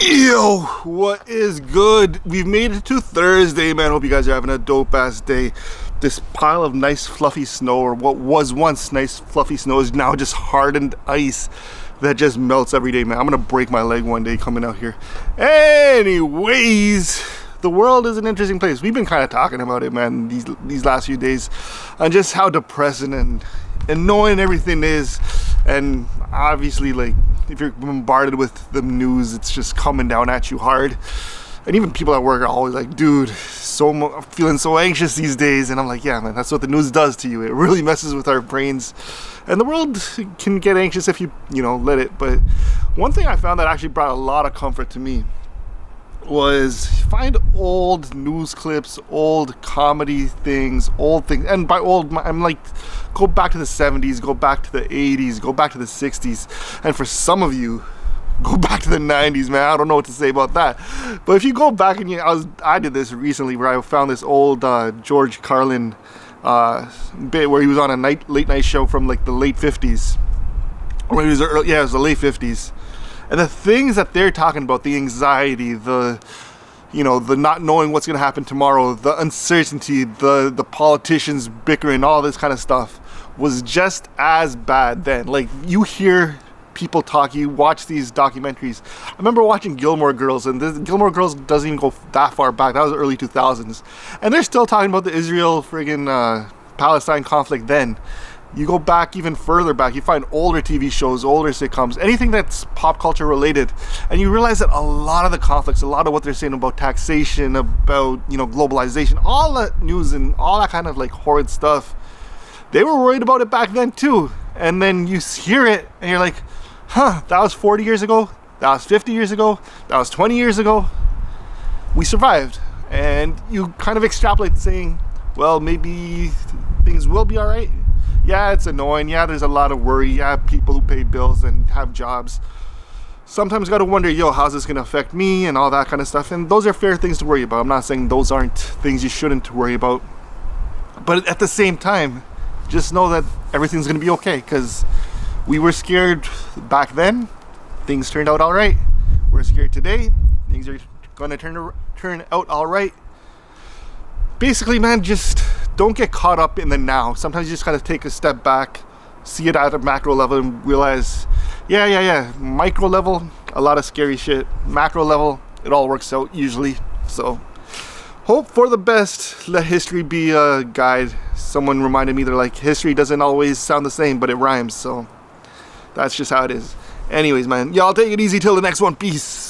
Yo, what is good? We've made it to Thursday, man. Hope you guys are having a dope ass day. This pile of nice fluffy snow, or what was once nice fluffy snow, is now just hardened ice that just melts every day, man. I'm gonna break my leg one day coming out here. Anyways, the world is an interesting place. We've been kind of talking about it, man, these last few days, on just how depressing and annoying everything is. And obviously, like, if you're bombarded with the news, it's just coming down at you hard. And even people at work are always like, dude, I'm feeling so anxious these days. And I'm like, yeah, man, that's what the news does to you. It really messes with our brains. And the world can get anxious if you let it. But one thing I found that actually brought a lot of comfort to me was find old news clips, old comedy things, and by old I'm like, go back to the 70s, go back to the 80s, go back to the 60s, and for some of you, go back to the 90s, man. I don't know what to say about that. But if you go back and I did this recently where I found this old George Carlin bit where he was on a late night show from like the late 50s, or it was it was the late 50s. And the things that they're talking about, the anxiety, the not knowing what's going to happen tomorrow, the uncertainty, the politicians bickering, all this kind of stuff was just as bad then. Like, you hear people talk, you watch these documentaries. I remember watching Gilmore Girls, and Gilmore Girls doesn't even go that far back. That was early 2000s. And they're still talking about the Israel friggin' Palestine conflict then. You go back even further back, you find older TV shows, older sitcoms, anything that's pop culture related, and you realize that a lot of the conflicts, a lot of what they're saying about taxation, about globalization, all that news and all that kind of like horrid stuff, they were worried about it back then too. And then you hear it and you're like, huh, that was 40 years ago, that was 50 years ago, that was 20 years ago. We survived. And you kind of extrapolate saying, well, maybe things will be all right. Yeah, it's annoying. Yeah, there's a lot of worry. Yeah, people who pay bills and have jobs sometimes got to wonder, how's this going to affect me and all that kind of stuff. And those are fair things to worry about. I'm not saying those aren't things you shouldn't worry about. But at the same time, just know that everything's going to be okay, because we were scared back then. Things turned out all right. We're scared today. Things are going to turn out all right. Basically, man, just don't get caught up in the now. Sometimes you just gotta take a step back, see it at a macro level, and realize, yeah. Micro level, a lot of scary shit. Macro level, it all works out usually. So, hope for the best. Let history be a guide. Someone reminded me, they're like, history doesn't always sound the same, but it rhymes. So, that's just how it is. Anyways, man, y'all take it easy till the next one. Peace.